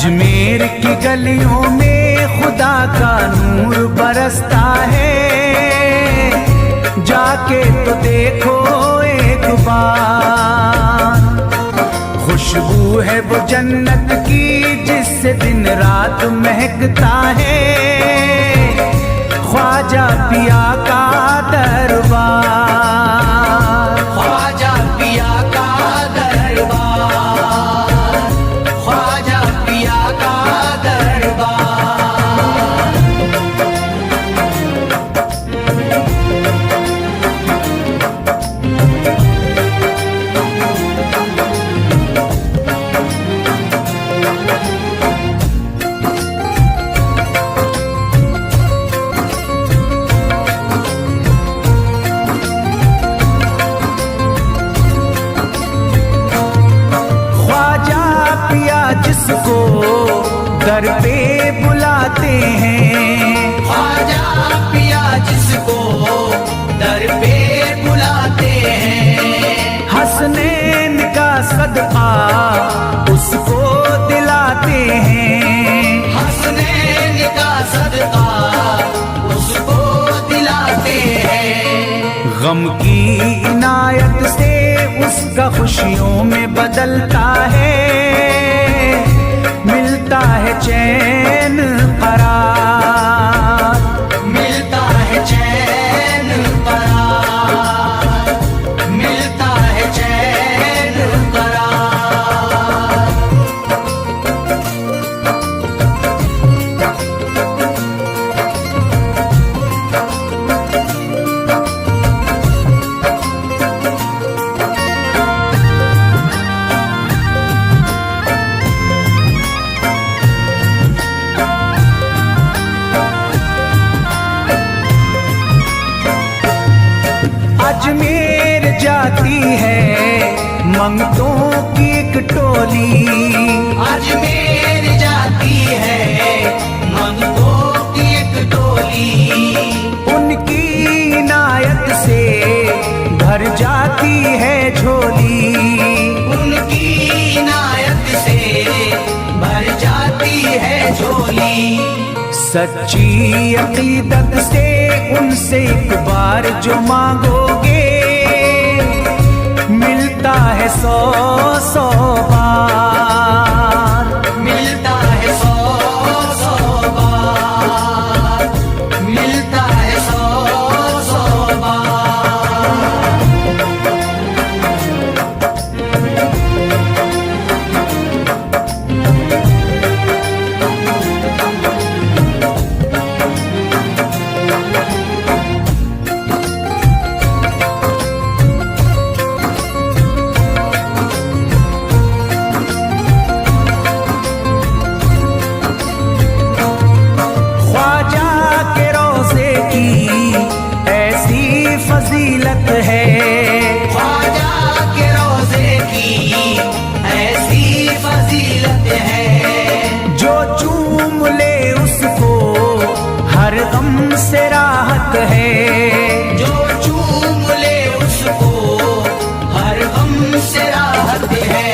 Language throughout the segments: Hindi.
अजमेर की गलियों में खुदा का नूर बरसता है, जाके तो देखो एक बार। खुशबू है वो जन्नत की जिससे दिन रात महकता है, ख्वाजा पिया का दरबार। ख्वाजा पिया का दरबार, ख्वाजा पिया का दरबार। जिसको दर पे बुलाते हैं, ख्वाजा पिया जिसको दर पे बुलाते हैं, हसनैन का सदका उसको दिलाते हैं, हसनैन का सदका उसको दिलाते हैं। गम की इनायत से उसका खुशियों में बदलता है, मिलता है चैन करार, मिलता है चैन करार, मिलता है चैन करार। अजमेर जाती है मंगतों की एक टोली, अजमेर जाती है मंगतों की एक टोली, उनकी इनायत से भर जाती है झोली, उनकी इनायत से भर जाती है झोली। सच्ची अकीदत से उनसे एक बार जो मांगोगे, मिलता है 100 बार, मिलता है 100 बार, मिलता है 100 बार। फजीलत है ख्वाजा के रोज़े की ऐसी फजीलत है, जो चूम ले उसको हर गम से राहत है, जो चूम ले उसको हर गम से राहत है।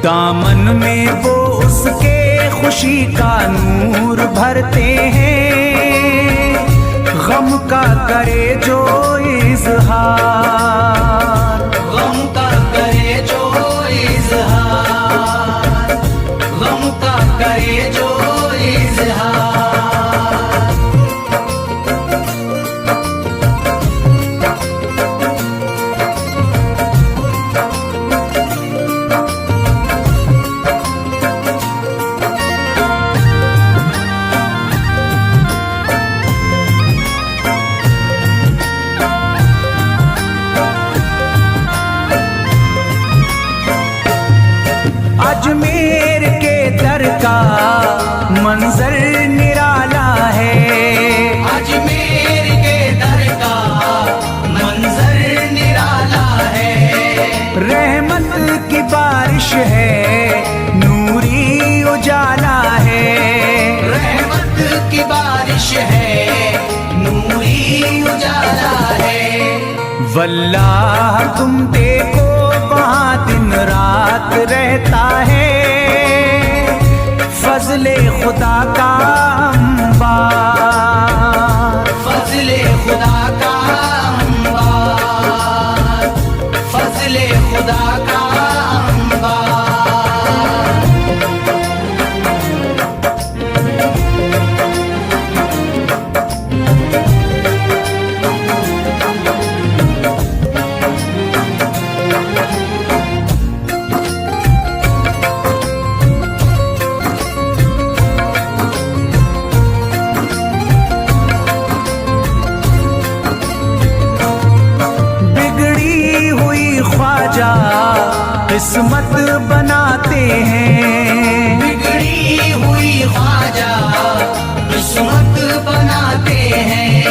दामन में वो उसके खुशी का नूर भरते हैं, गम का करे जो इज़हार, गम का करे जो इज़हार, गम का करे जो इज़हार। अजमेर के दर का मंजर निराला है, अजमेर के दर का मंजर निराला है। रहमत की बारिश है, नूरी उजाला है, रहमत की बारिश है, नूरी उजाला है। वल्लाह तुम देखो वहाँ दिन रात रहता है, फजले खुदा का अंबार, फजले खुदा का अंबार, फजले खुदा का अंबार। किस्मत बनाते हैं, बिगड़ी हुई ख्वाजा किस्मत बनाते हैं।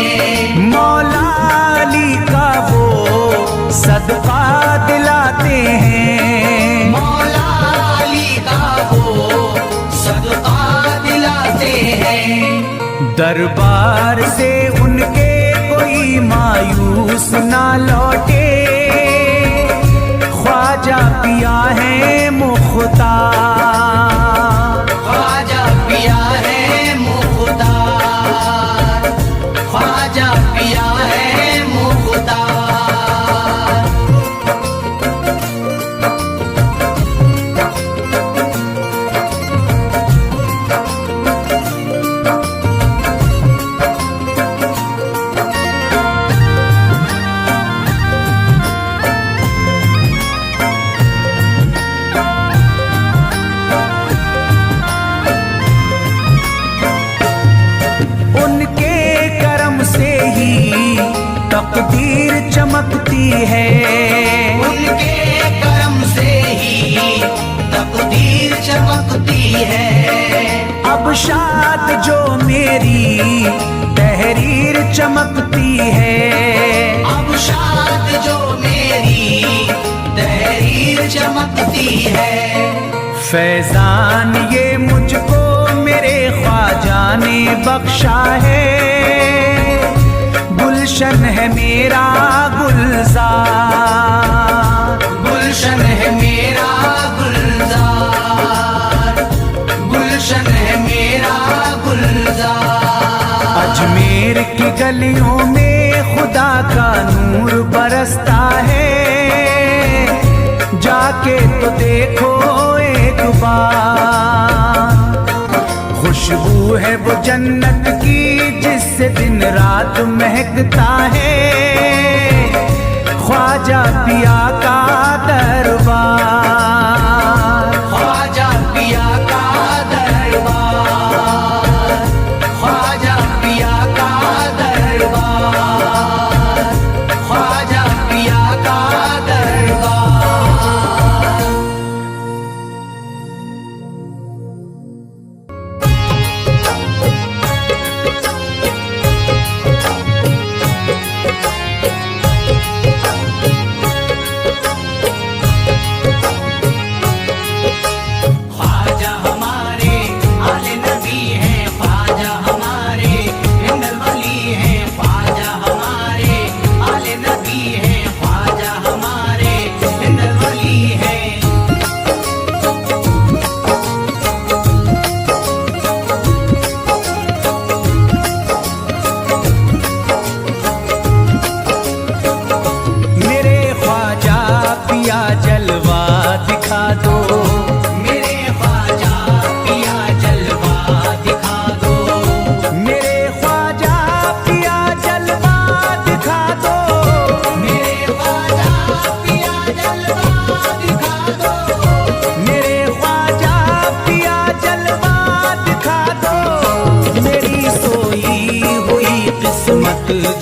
मौला अली का वो सदका दिलाते हैं, मौला अली का वो सदका दिलाते हैं। दरबार से उनके कोई मायूस ना लौटे, ख्वाजा पिया है मुख्तार, ख्वाजा पिया है मुख्तार, ख्वाजा पिया है मुख्तार। तकदीर चमकती है, उनके करम से ही तकदीर चमकती है। अब शाद जो मेरी तहरीर चमकती है, अब शाद जो मेरी तहरीर चमकती है। फैजान ये मुझको मेरे ख्वाजा ने बख्शा है, गुलशन है मेरा गुलजार, गुलशन है मेरा गुलजार, गुलशन है मेरा गुलजार। अजमेर की गलियों में खुदा का नूर बरसता है, जाके तो देखो एक बार। खुशबू है वो जन्नत की जिससे दिन रात महकता है, ख्वाजा पिया का दरबार, ख्वाजा पिया का दरबार, ख्वाजा पिया का दरबार, ख्वाजा पिया का दरबार।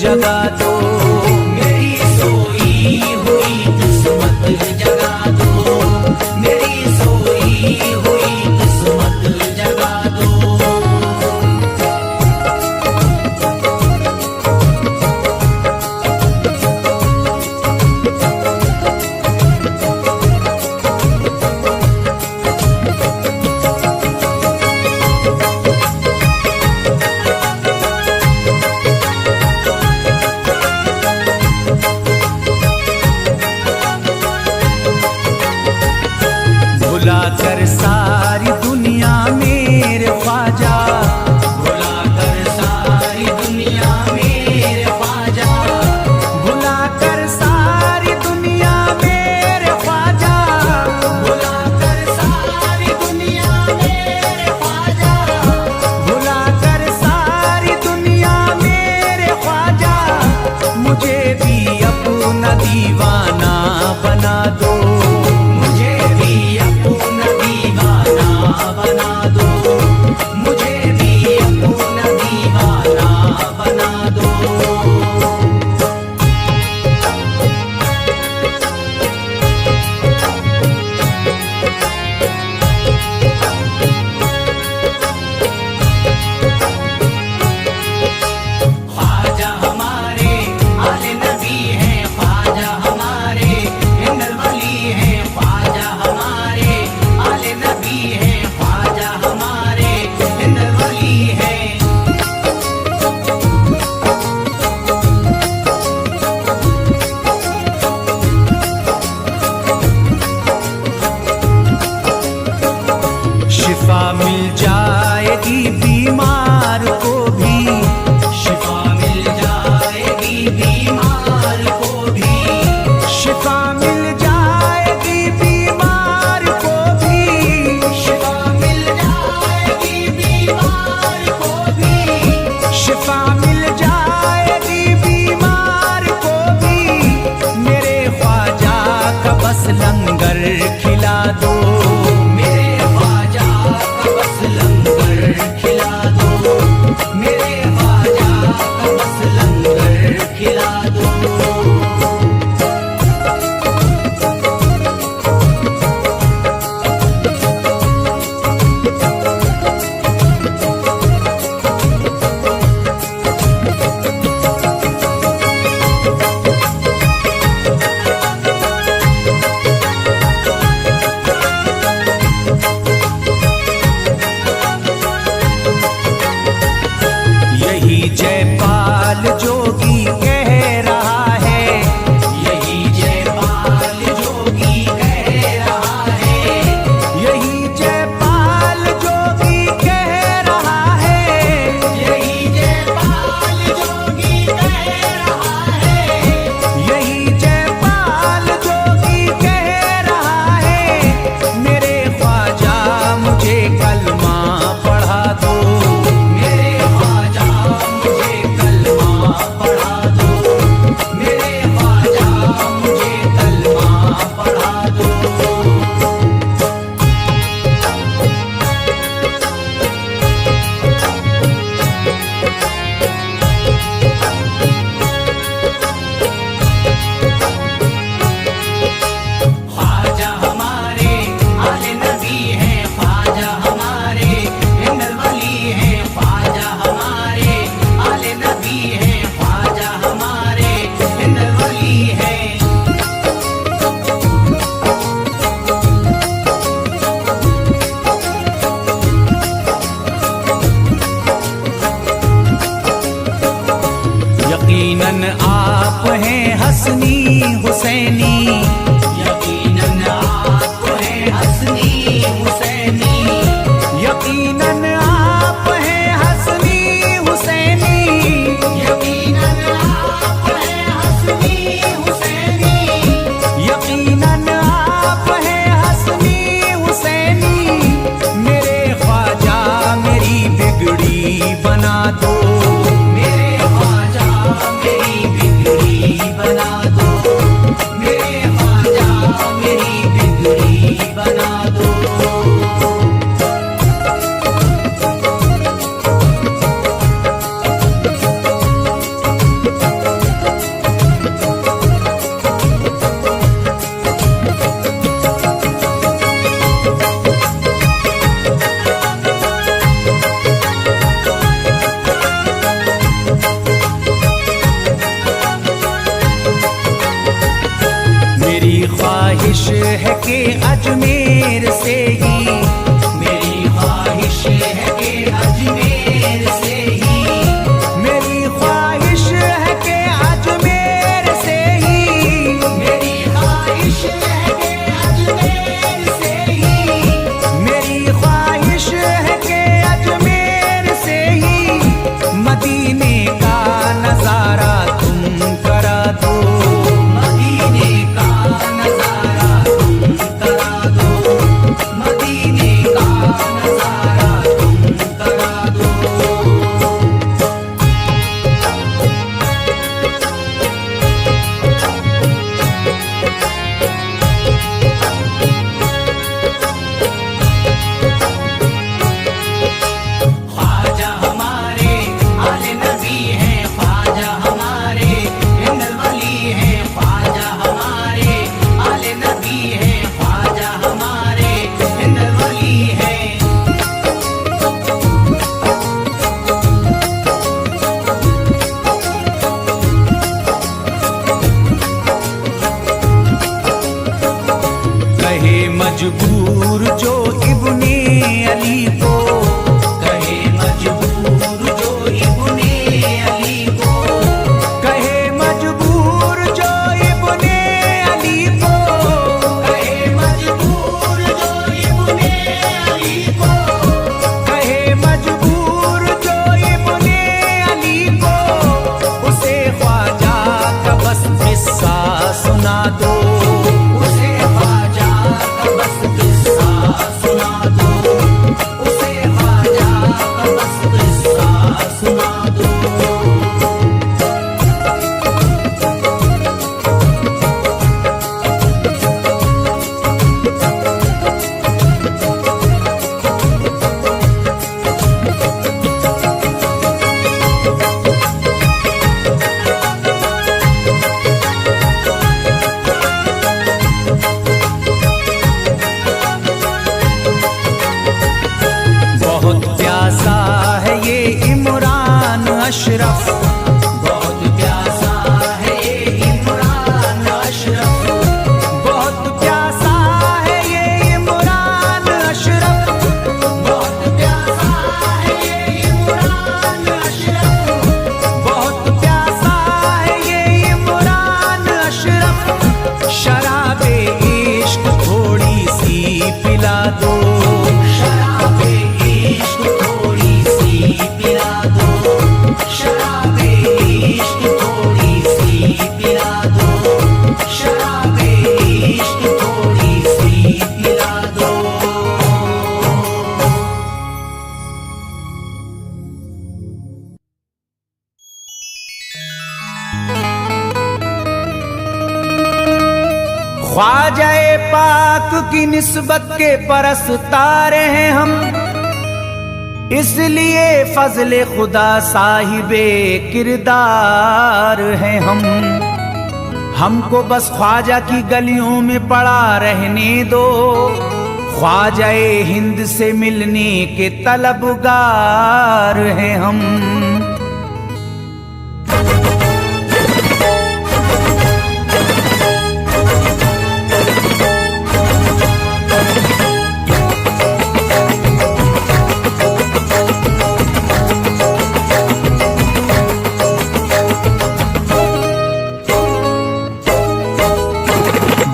जगा दो, मेरी सोई हुई किस्मत जगा दो, मेरी सोई हुई किस्मत जगा दो। मुझे भी अपना दीवाना बना दो, मुझे भी अपना दीवाना बना दो, मुझे भी अपना दीवाना बना दो। ख्वाजा हमारे आले नबी हैं, ख्वाजा हमारे हिंदल वली हैं, ख्वाजा हमारे आले नबी हैं, ख्वाजा हमारे हिंदल वली हैं। शिफा मिल जाएगी बीमार को भी, शिफा मिल जाएगी बीमार को भी, शिफा मिल जाएगी बीमार को भी, शिफा मिल जाएगी बीमार को भी, शिफा मिल जाएगी बीमार को भी। मेरे ख्वाजा का बस लंगर खिला दो, मेरे ख्वाजा का बस लंगर खिला दो, मेरे ख्वाजा का बस लंगर खिला दो। यही जयपाल जोगी कह रहा है, यही जयपाल जोगी कह रहा है, यही जयपाल जोगी कह रहा है, यही जयपाल जोगी कह रहा है, यही जयपाल जोगी कह रहा है। मेरे ख्वाजा मुझे कलमा पढ़ा दो, मेरे ख्वाजा मुझे कलमा पढ़ा दो, मेरे ख्वाजा मुझे कलमा पढ़ा दो। ख्वाजा हमारे आले नबी हैं, ख्वाजा हमारे हिंदल वली हैं, ख्वाजा हमारे आले नबी हैं, ख्वाजा हमारे हिंदल वली हैं। यकीनन आप हैं हसनी हुसैनी, यकीनन आप हैं हसनी हुसैनी, यकीनन आप हैं हसनी हुसैनी, यकीनन आप हैं हसनी हुसैनी, यकीनन आप हैं हसनी हुसैनी। मेरे ख्वाजा मेरी बिगड़ी बना दो, मेरे ख्वाजा मेरी बिगड़ी बना दो, मेरे ख्वाजा मेरी बिगड़ी बना दो। मेरी ख्वाहिश है कि अजमेर से ही, मेरी ख्वाहिश है कि अजमेर से ही, मेरी ख्वाहिश है कि अजमेर से ही, मेरी ख्वाहिश है कि अजमेर से ही, मेरी ख्वाहिश है कि अजमेर से ही मदीने का नजारा तुम करा दो, मदीने का नजारा तुम करा दो, मदीने का नजारा तुम करा दो। अशरफ। बहुत प्यासा है ये इमरान अशरफ, बहुत प्यासा है ये इमरान अशरफ। बहुत प्यासा है ये इमरान अशरफ, बहुत प्यासा है ये इमरान अशरफ। शराबे इश्क थोड़ी सी पिला दो, शराबे इश्क थोड़ी सी पिला दो, शराबे इश्क थोड़ी सी पिला दो, शराबे इश्क थोड़ी सी पिला दो। ख्वाजाए पाक की निस्बत के परस्तार हैं हम, इसलिए फजले खुदा साहिबे किरदार हैं हम। हमको बस ख्वाजा की गलियों में पड़ा रहने दो, ख्वाजाए हिंद से मिलने के तलबगार हैं हम।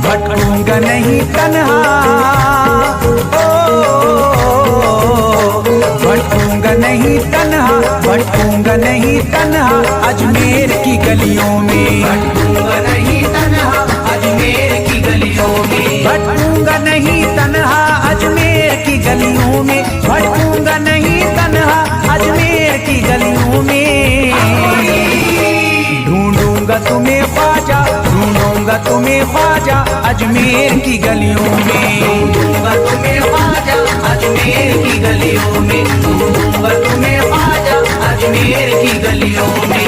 भटकूंगा नहीं तन्हा, भटकूंगा नहीं तन्हा, भटकूंगा नहीं तन्हा अजमेर की गलियों में। भटकूंगा नहीं तन्हा अजमेर की गलियों में, भटकूंगा नहीं तन्हा अजमेर की गलियों में, भटकूंगा नहीं तन्हा अजमेर की गलियों में। ढूंढूंगा तुम्हें ख्वाजा, ढूंढूंगा तुम्हें ख्वाजा अजमेर की गलियों में। ढूंढूंगा तुम्हें ख्वाजा अजमेर की गलियों में, ढूंढूंगा तुम्हें ख्वाजा अजमेर की गलियों में।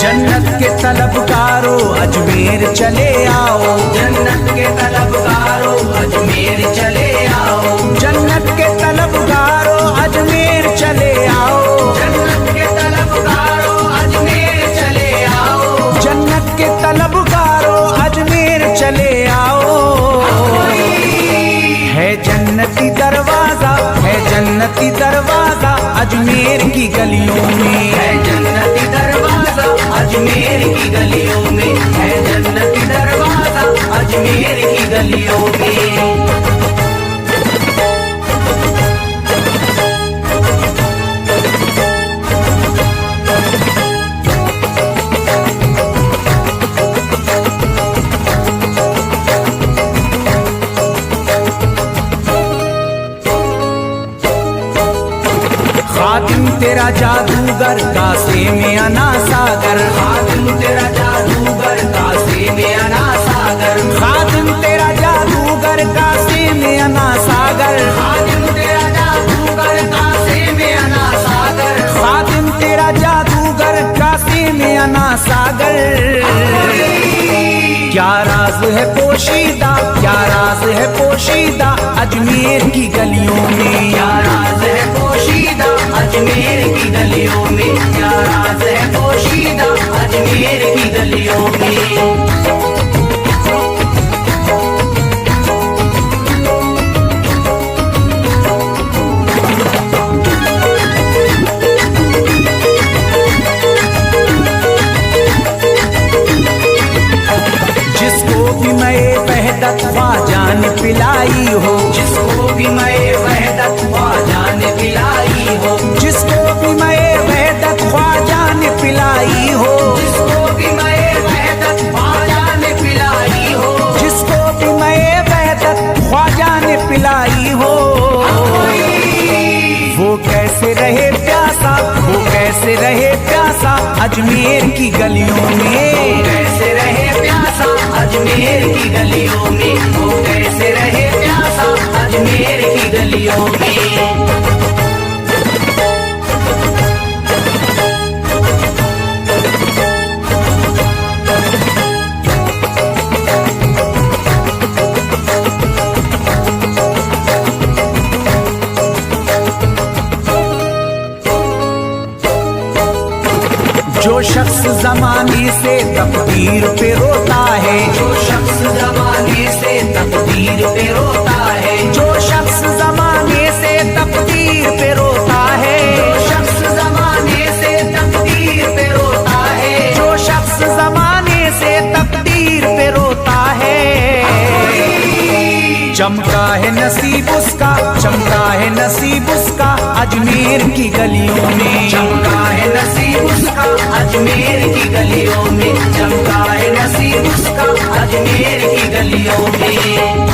जन्नत के तलबगारों अजमेर चले आओ, जन्नत के तलबगारों अजमेर चले आओ, जन्नत के तलबगारों अजमेर चले आओ, जन्नत के तलबगारों अजमेर चले आओ, जन्नत के तलबगारों अजमेर चले आओ। है जन्नती दरवाजा, है जन्नती दरवाजा अजमेर की गलियों में। है जन्नती दरवाजा अजमेर की गलियों में, है जन्नती दरवाजा अजमेर की गलियों में। खातिम तेरा जादूगर कासे में अना सागर, खातिम तेरा जादूगर कासे में अना सागर, खातिम तेरा जादूगर कासे में अना सागर, खातिम तेरा जादूगर कासे में अना सागर, खातिम तेरा जादूगर कासे में अना सागर। क्या राज है पोशीदा, क्या राज है पोशीदा अजमेर की गलियों में। क्या राज है पोशीदा अजमेर की गलियों में, क्या राज है पोशीदा अजमेर की गलियों में। जिसको भी मैं वहदत ख्वाजा ने पिलाई हो, जिसको भी मैं वहदत ख्वाजा ने पिलाई हो, जिसको भी मैं वहदत ख्वाजा ने पिलाई हो, जिसको भी मैं वहदत ख्वाजा ने पिलाई हो, जिसको भी मैं वहदत ख्वाजा ने पिलाई हो। वो कैसे रहे प्यासा, वो कैसे रहे प्यासा अजमेर की गलियों में। कैसे रहे प्यासा अजमेर की गलियों में, वो कैसे रहे प्यासा अजमेर की गलियों में। जमाने से तकदीर पे रोता है, जो शख्स जमाने से तकदीर पे रोता है, जो शख्स जमाने से तकदीर पे रोता है, जो शख्स जमाने से तकदीर पे रोता है, जो शख्स जमाने से तकदीर पे रोता है। चमका है नसीब उसका, चमका है नसीब उसका अजमेर की गलियों में, चमका है नसीब उसका अजमेर की गलियों में, चमका है नसीब उसका अजमेर की गलियों में।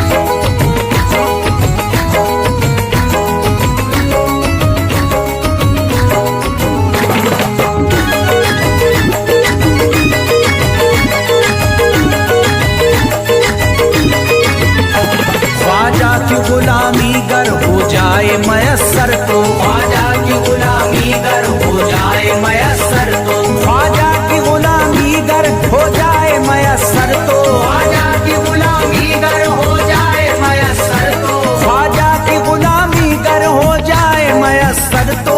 ख्वाजा की गुलामी गर हो जाए मयस्सर तो, ख्वाजा की गुलामी गर हो जाए मयस्सर तो, ख्वाजा की गुलामी गर हो जाए मयस्सर तो, ख्वाजा की गुलामी गर हो जाए मयस्सर तो, ख्वाजा की गुलामी गर हो जाए मयस्सर तो,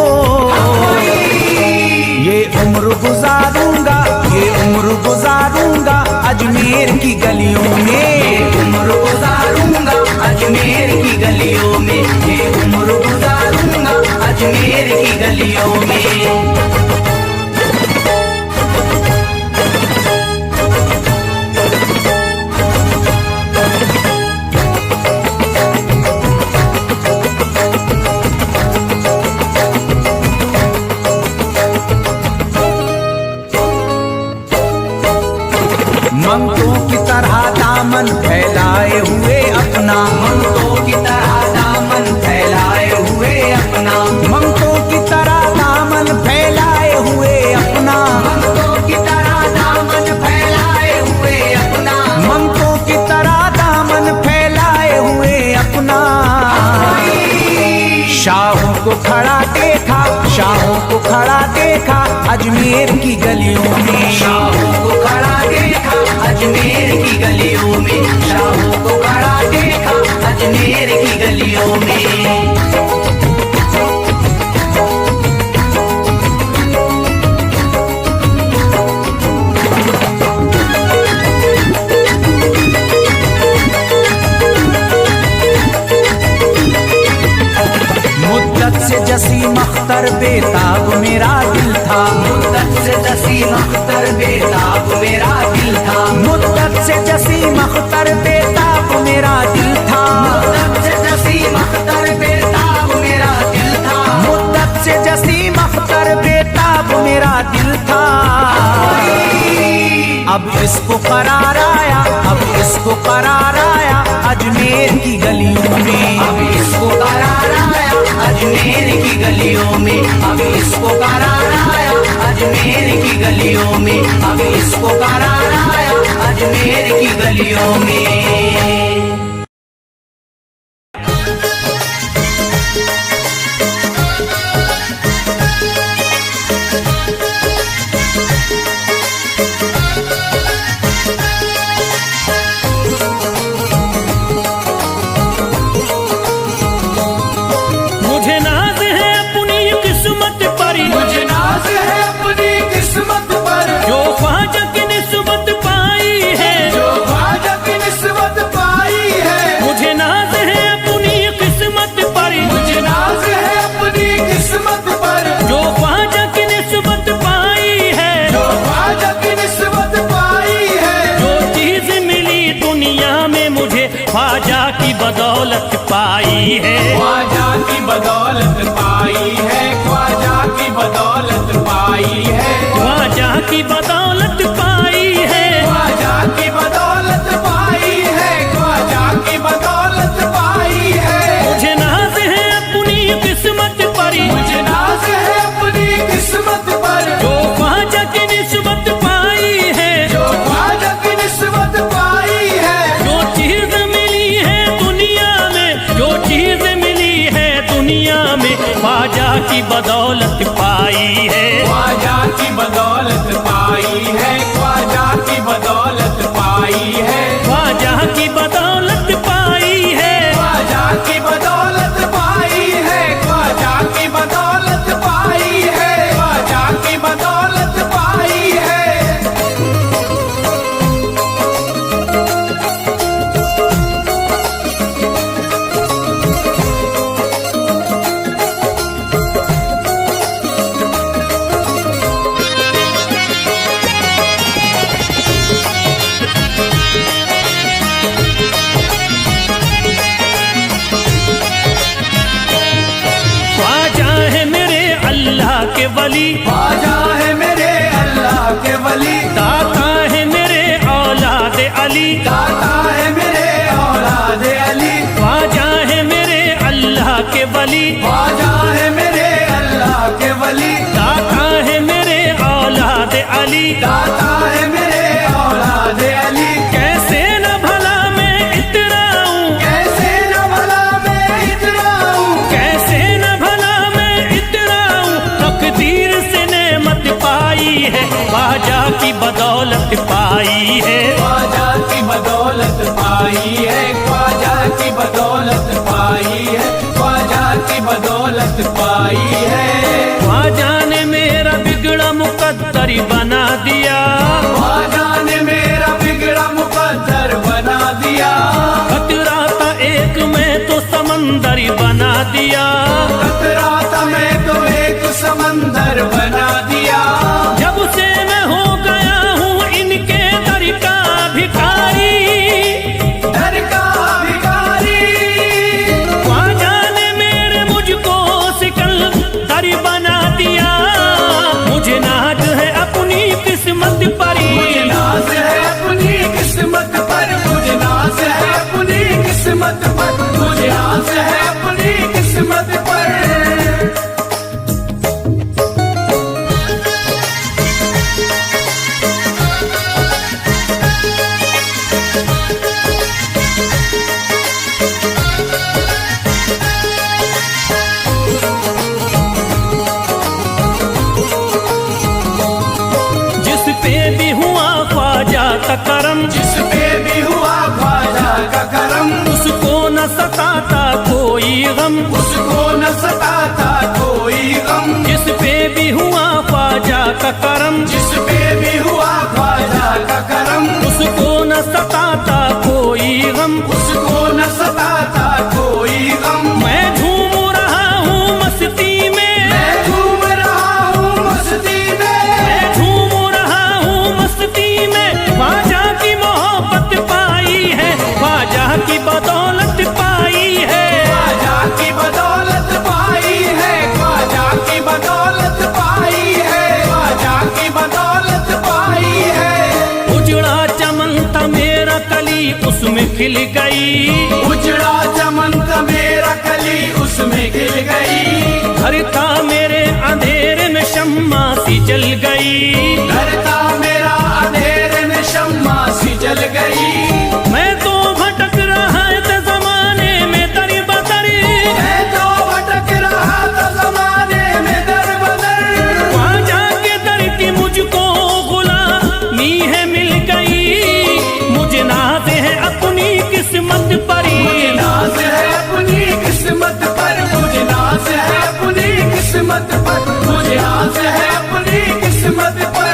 ये उम्र गुजारूंगा, ये उम्र गुजारूंगा अजमेर की गलियों में, उम्र गुजारूंगा अजमेर की गलियों में, ये उम्र गुजारूंगा अजमेर की गलियों में। मंगतों की तरह दामन फैलाए हुए अपना, मंगतों की तरह दामन फैलाए हुए अपना, मंगतों की तरह दामन फैलाए हुए अपना, मंगतों की तरह दामन फैलाए हुए अपना, मंगतों की तरह दामन फैलाए हुए अपना। शाहों को खड़ा देखा, शाहों को खड़ा देखा अजमेर की गलियों में, शाहों को खड़ा देखा अजमेर की गलियों में, शाहों को खड़ा देखा अजमेर की गलियों में। मुद्दत से जसीम अख्तर बेताब मेरा दिल था, मुद्दत से जसीम अख्तर बेताब मेरा दिल था, मुद्दत से जसीम अख्तर बेताब मेरा दिल था, मुद्दत से जसीम अख्तर बेताब मेरा दिल था, मुद्दत से जसीम अख्तर बेताब मेरा दिल था। अब इसको करार आया, अब इसको करार आया अजमेर की गलियों में, अब इसको करार आया अजमेर की गलियों में, अब इसको करार आया अजमेर की गलियों में, अब इसको करार आया अजमेर की गलियों में। ख्वाजा की बदौलत पाई है, ख्वाजा की बदौलत पाई है, ख्वाजा की बदौलत पाई है, ख्वाजा की बदौलत पाई है, ख्वाजा की बदौलत पाई है, ख्वाजा की बदौलत पाई है। मुझे नाज है अपनी किस्मत पर, मुझे नाज है अपनी किस्मत पर, जो ख्वाजा की निस्बत पाई है, जो ख्वाजा की निस्बत पाई है। जो चीज मिली है दुनिया में, जो चीज मिली है दुनिया में ख्वाजा की बदौलत पाई है, ख्वाजा की बदौलत पाई है, ख्वाजा की बदौलत पाई है, ख्वाजा की बदौलत पाई है, ख्वाजा की बदौलत पाई है, ख्वाजा की बदौलत पाई है, ख्वाजा की बदौलत पाई है। वली, ख्वाजा है मेरे अल्लाह के वली, दाता है मेरे औलाद अली, दाता है मेरे औलाद अली, ख्वाजा है मेरे अल्लाह के वली, ख्वाजा है मेरे अल्लाह के वली, दाता है मेरे औलाद अली, दाता है मेरे औलाद अली। कैसे न भला मैं इतराऊं, कैसे न भला मैं इतराऊं, कैसे न भला मैं इतराऊं, तकदीर से नेमत पाई है, ख्वाजा की बदौलत पाई है, ख्वाजा की बदौलत पाई है, ख्वाजा की बदौलत पाई है, ख्वाजा की बदौलत पाई है। ख्वाजा ने मेरा बिगड़ा मुकद्दर बना दिया, ख्वाजा ने मेरा बिगड़ा मुकद्दर बना दिया, खतरा था एक मैं तो समंदर बना दिया, खतरा था मैं तो एक समंदर बना दिया। जब से मैं हो गया हूँ इनके दर का भिखारी, दर का भिखारी, ख्वाजा ने मेरे मुझको सिकंदर बना दिया, मुझे नाज है अपनी किस्मत पर, मुझे नाज है अपनी किस्मत पर, मुझे नाज है अपनी किस्मत पर, मुझे नाज है अपनी किस्मत पर। जिस पे भी हुआ ख्वाजा का करम, जिस पे भी हुआ ख्वाजा का करम, उसको न सताता कोई गम, उसको न सताता कोई गम। जिस पे भी हुआ ख्वाजा का करम, जिस पे भी हुआ ख्वाजा का करम, उसको न सताता कोई गम, उसको न सताता कोई गम। मैं झूम रहा हूँ मस्ती में, मैं झूम रहा हूँ मस्ती में, मैं झूम रहा हूँ मस्ती में, ख्वाजा की मोहब्बत पाई है, ख्वाजा की बदौलत पाई है, ख्वाजा की बदौलत पाई है, ख्वाजा की बदौलत पाई है, ख्वाजा की बदौलत पाई है। उजड़ा चमन था मेरा कली उसमें खिल गई, उजड़ा चमन था मेरा कली उसमें खिल गई, घर था मेरे अंधेरे में शम्मा सी जल गई, घर था मेरा अंधेरे में शम्मा सी जल गई। मैं तो भटक रहा था जमाने में दर बदर, मैं तो भटक रहा था जमाने में दर बदर, ख्वाजा के दर की मुझको गुलामी है मिल गई, मुझे नाज है अपनी किस्मत पर, मुझे नाज है अपनी किस्मत पर, मुझे नाज है अपनी किस्मत पर, मुझे नाज है अपनी किस्मत पर।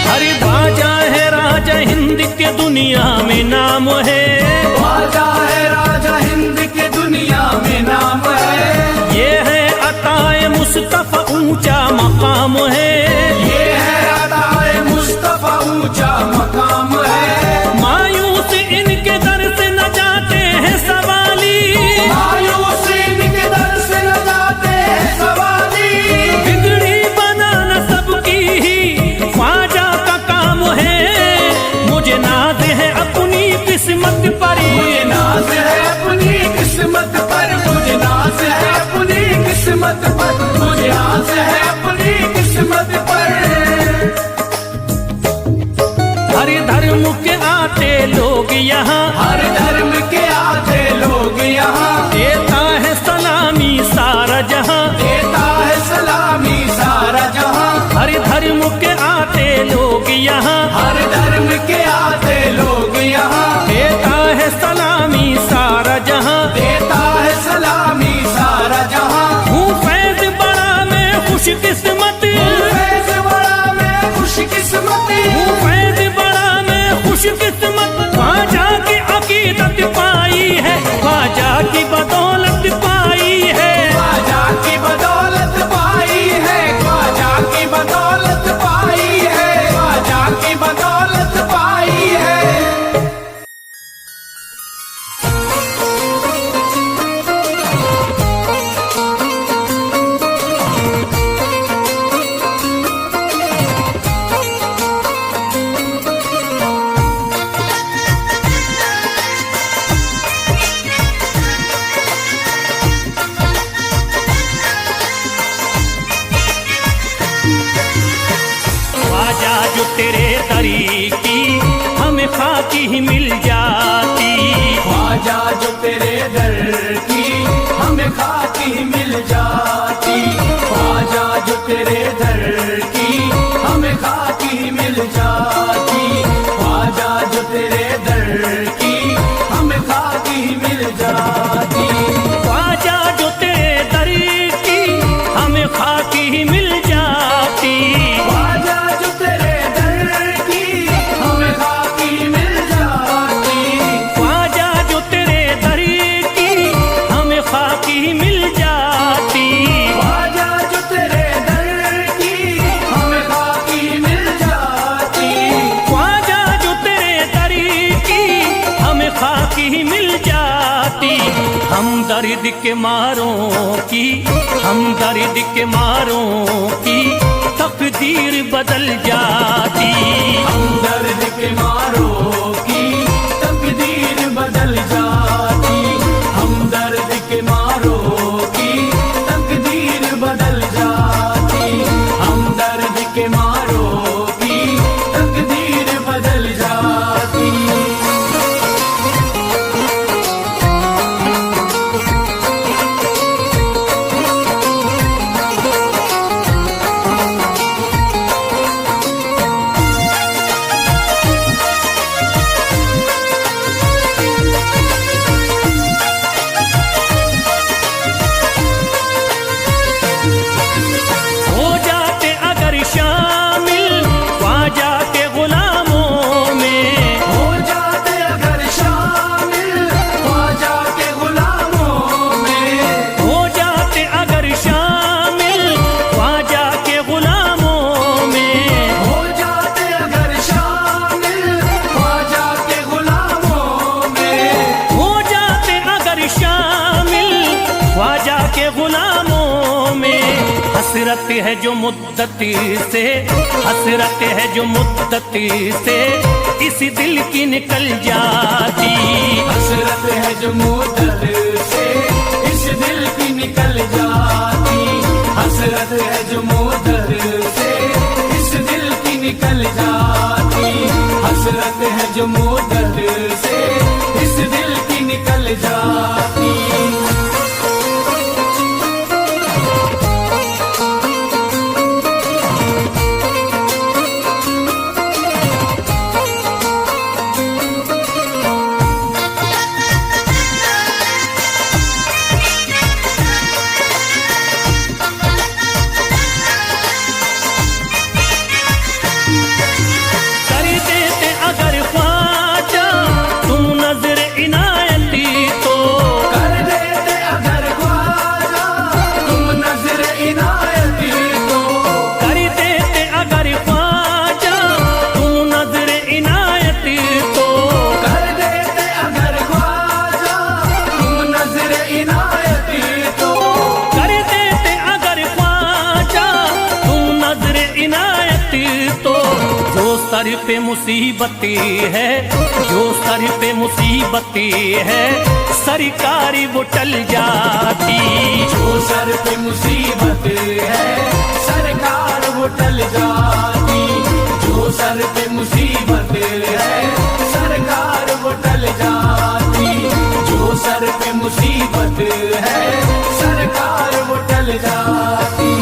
हरे ख्वाजा है राजा हिंद के दुनिया में नाम है, ख्वाजा है राजा हिंद के दुनिया में नाम है, ये है अताए मुस्तफा ऊंचा मकाम है, ये है अताए मुस्तफा ऊंचा मकाम है। मायूस इनके दर से न जाते हैं सवाली, मायूस इनके दर से न जाते हैं सवाली, बिगड़ी बनाना सबकी ही ख्वाजा का काम है, मुझे नाज है अपनी किस्मत पर, मुझे नाज है अपनी किस्मत पर, मुझे नाज है अपनी किस्मत पर, मुझे नाज है अपनी किस्मत पर। हर धर्म के आते लोग यहाँ, हर धर्म के आते लोग यहाँ, देता है सलामी सारा जहाँ, देता है सलामी सारा जहाँ। हर धर्म के आते लोग यहाँ, हर धर्म के आते लोग यहाँ, देता है सलामी सारा जहाँ, देता है सलामी सारा जहाँ। हूँ फैज बड़ा मैं खुश किस्मत, फैज़ बड़ा मैं खुश किस्मत, हूँ फैज बड़ा मैं की ही मिल जाती। ख्वाजा जो तेरे दर की हमें खाकी मिल जाती। ख्वाजा जो तेरे दर की हमें खाकी मिल जाती। ख्वाजा जो तेरे दर की हमें खाकी मिल जाती। ख्वाजा जो तेरे दर की हमें खाकी ही मिल जाती। ख्वाजा जो तेरे दर की हमें खाकी मिल जाती। ख्वाजा जो तेरे दर की हमें खाकी ही मिल जाती। ख्वाजा जो तेरे दर की हमें खाकी मिल जाती। ख्वाजा जो तेरे दर की हमें खाकी ही मिल जाती। हम दर्द के मारों की, हम दर्द के मारों की तकदीर बदल जाती। हम दर्द के मारों की तकदीर बदल जाती। हम दर्द के मारों की तकदीर बदल जाती। हम दर्द के मारों की तकदीर बदल जाती। हो जाते अगर शामिल ख्वाजा के गुलामों में। हो जाते अगर शामिल ख्वाजा के गुलामों में। हो जाते अगर शामिल ख्वाजा के गुलामों में। हो जाते अगर शामिल ख्वाजा के गुलामों में। हो जाते अगर शामिल ख्वाजा के गुलामों में। हसरत है जो मुद्दती से, हसरत है जो मुद्दती से इस दिल की निकल जाती। हसरत है जो मुद्दत से इस दिल की निकल जाती। हसरत है जो मुद्दत से इस दिल की निकल जाती। हसरत है जो मुद्दत से इस दिल की निकल जाती। कर देते अगर ख्वाजा तुम नजर इनायती तो। कर देते अगर ख्वाजा तुम नजर इनायती तो। कर देते अगर ख्वाजा तुम नजर इनायती तो। कर देते अगर ख्वाजा तुम नजर इनायती तो। कर देते अगर ख्वाजा तुम नजर इनायती तो। जो सर पे मुसीबती है, जो सर पे मुसीबती है सरकारी वो टल जाती। जो सर पे मुसीबत है सरकार वो टल जाती। जो सर पे मुसीबत है सरकार वो टल जाती। जो सर पे मुसीबत है सरकार वो टल जाती।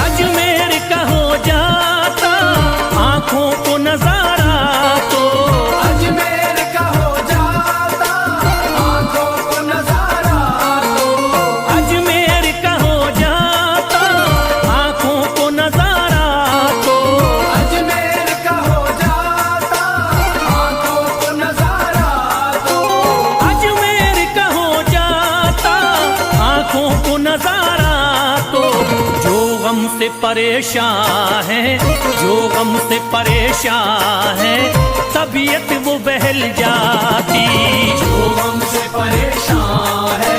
अजमेर का हो जाता आंखों को नजारा तो। अजमेर का हो जाता आंखों को नजारा तो। अजमेर का हो जाता आंखों को नजारा तो। अजमेर का हो जाता आंखों को नजारा तो। अजमेर का हो जाता आंखों को नजारा तो। जो गम से परेशान है, जो गम से परेशान है तबीयत वो बहल जाती। जो गम से परेशान है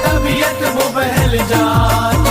तबीयत वो बहल जाती।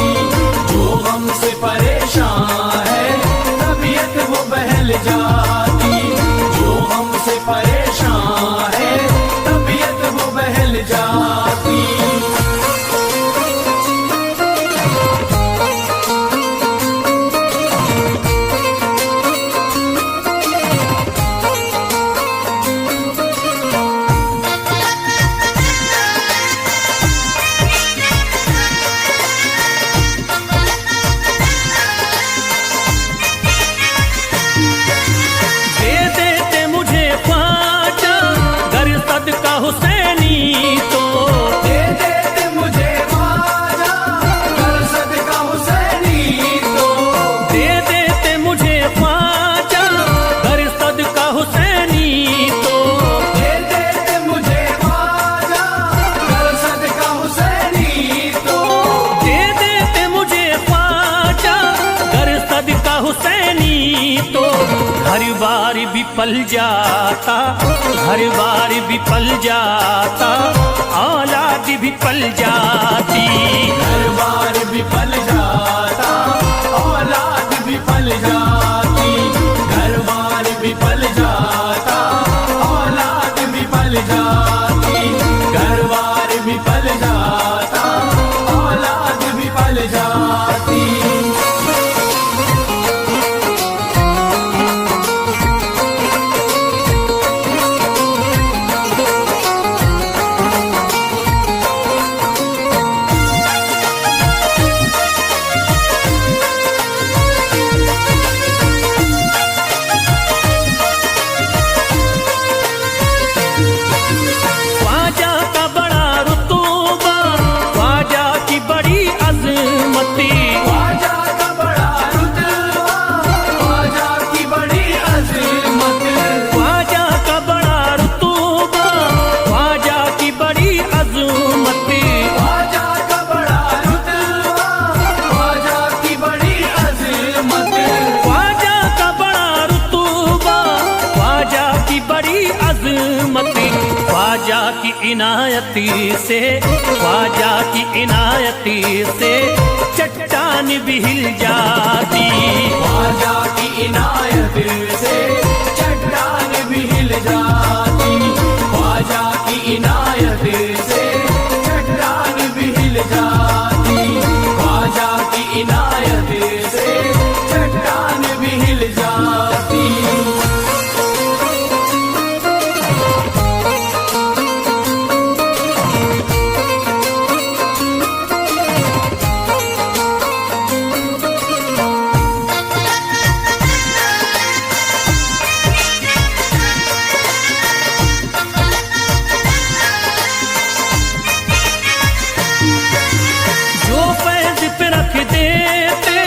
हुसैनी तो घर बार भी पल जाता, घर बार भी पल जाता, औलाद भी पल जाती। घर बार भी पल जाता, औलाद भी पल जाती। घर बार भी पल जाता, औलाद भी पल जाती। घर बार भी पल जाता, औलाद भी पल जाती। ख्वाजा का बड़ा रुतबा, ख्वाजा की बड़ी अजमती, ख्वाजा का बड़ा रुतबा, ख्वाजा की बड़ी अज़मत। ख्वाजा का बड़ा रुतबा, ख्वाजा की बड़ी अजमती। ख्वाजा का बड़ा रुतबा, ख्वाजा की बड़ी अज़मत। ख्वाजा का बड़ा रुतबा, ख्वाजा की बड़ी अजमती। ख्वाजा की इनायती से, ख्वाजा की इनायती से चट्टान भी हिल जाती। ख्वाजा की इनायत से चट्टान भी हिल जाती। ख्वाजा की इनायत से चट्टान भी हिल जाती। ख्वाजा की इनायत से चट्टान भी हिल जाती। जो फैज पे रख देते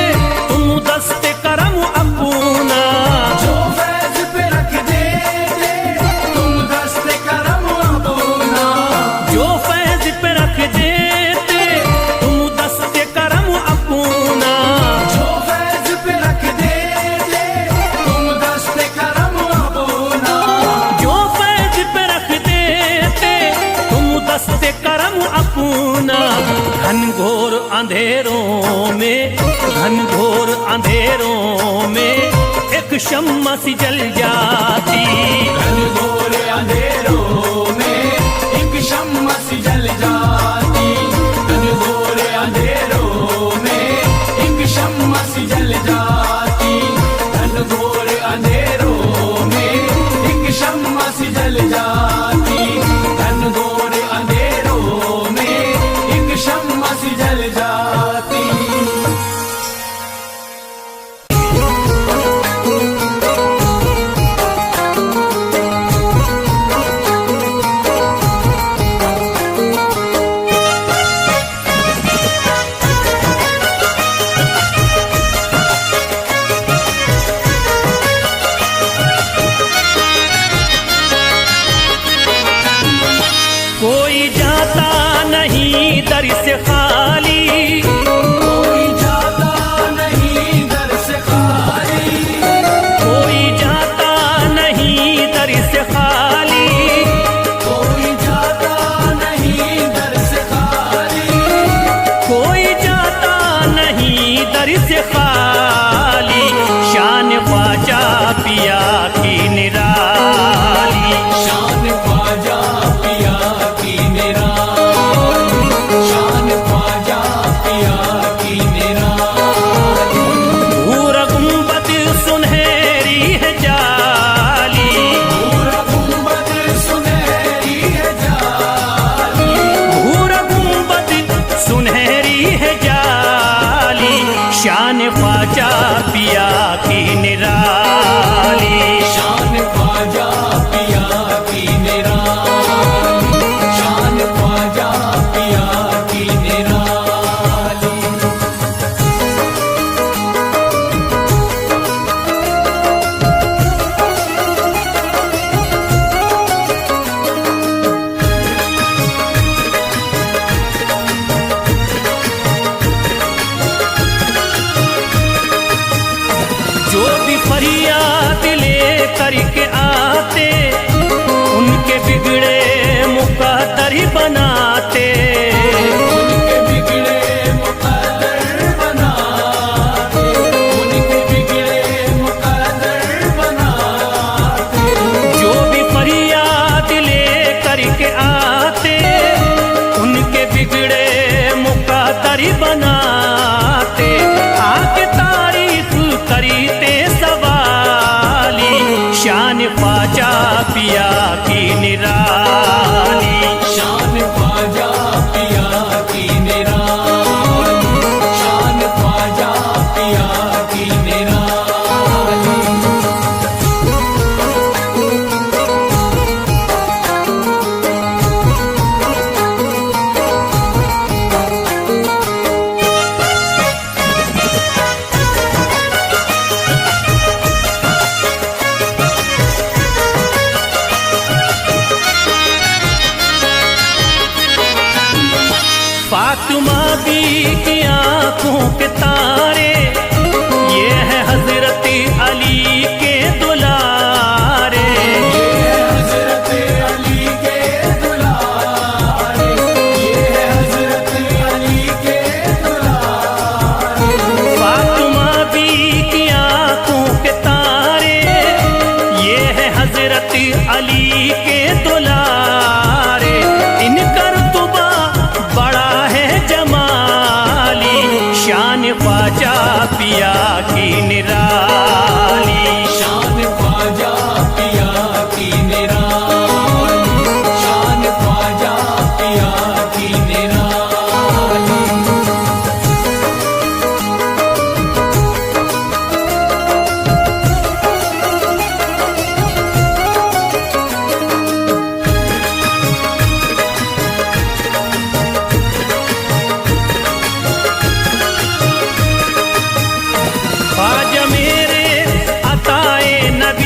तुम दस्ते करम अपना, जो फैज पे रख देते तुम दस्ते करम अपना। जो फैज पे रख देते तुम दस्ते करम अपना। जो फैज पे रख देते तुम दस्ते करम अपना। जो फैज पे रख देते तुम दस्ते करम अपना। घनघोर अंधेरों में, घनघोर अंधेरों में एक शम्मा सी जल जाती। घनघोर अंधेरों में एक शम्मा सी जल जाती। घनघोर अंधेरों में एक शम्मा सी जल जाती। घनघोर अंधेरों में एक शम्मा सी जल जाती। घनघोर अंधेरों में एक शम्मा सी जल जाती।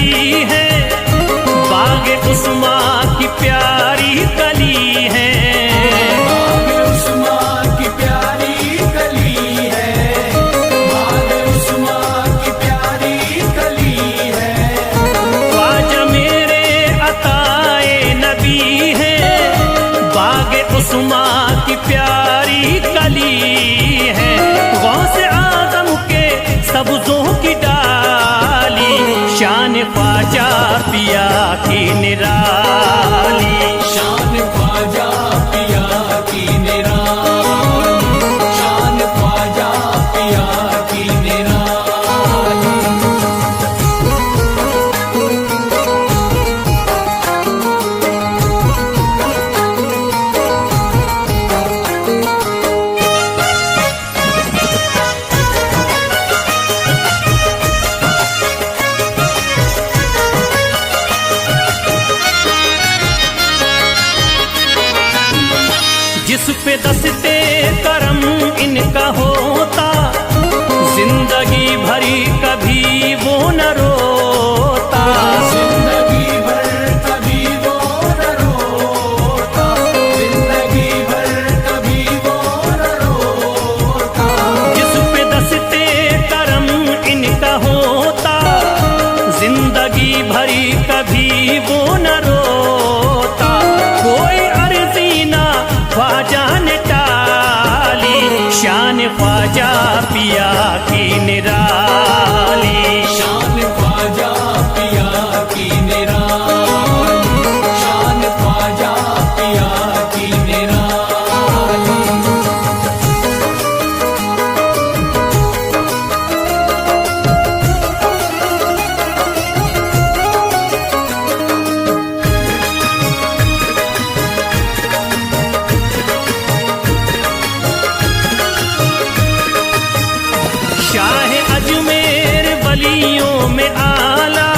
गली है, बाग उस्मा की प्यारी कली है। बाग उस्मा की प्यारी कली है, बाग उस्मा की प्यारी कली है। ख्वाजा मेरे अताए नबी है, बाग उस्मा की प्यारी कली है। गौसे आदम के सब्जों की डाली, शान ख्वाजा पिया की निराली। शान ख्वाजा पिया की निराली, शान ख्वाजा पिया की निराली। जिस पे दस्ते करम इनका होता, जिंदगी भरी कभी वो न रोता। जिंदगी भर कभी वो न रोता, जिंदगी भर कभी वो न रोता। जिस पे दस्ते करम इनका होता, जिंदगी भरी कभी वो न रोता। कोई अर्जी ना ख्वाजा ने टाली, शान ख्वाजा पिया की निराली। शान ख्वाजा पिया की निराली, शान ख्वाजा पिया की निराली। शाह अजमेर वलियों में आला,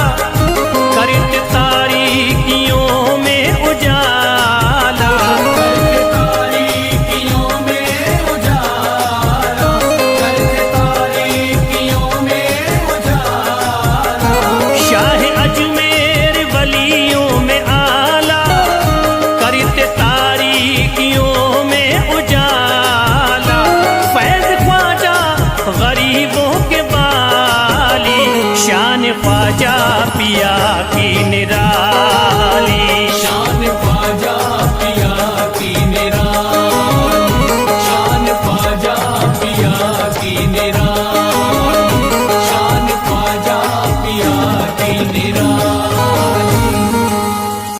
करते तारीकियों में उजाला। करके तारीकियों में उजाला, करके तारीकियों में उजाला। शाह अजमेर वलियों में आला, करते तारीकियों में उजाला। फैज ख्वाजा गरीबों के बाली, शान ख्वाजा पिया की निराली।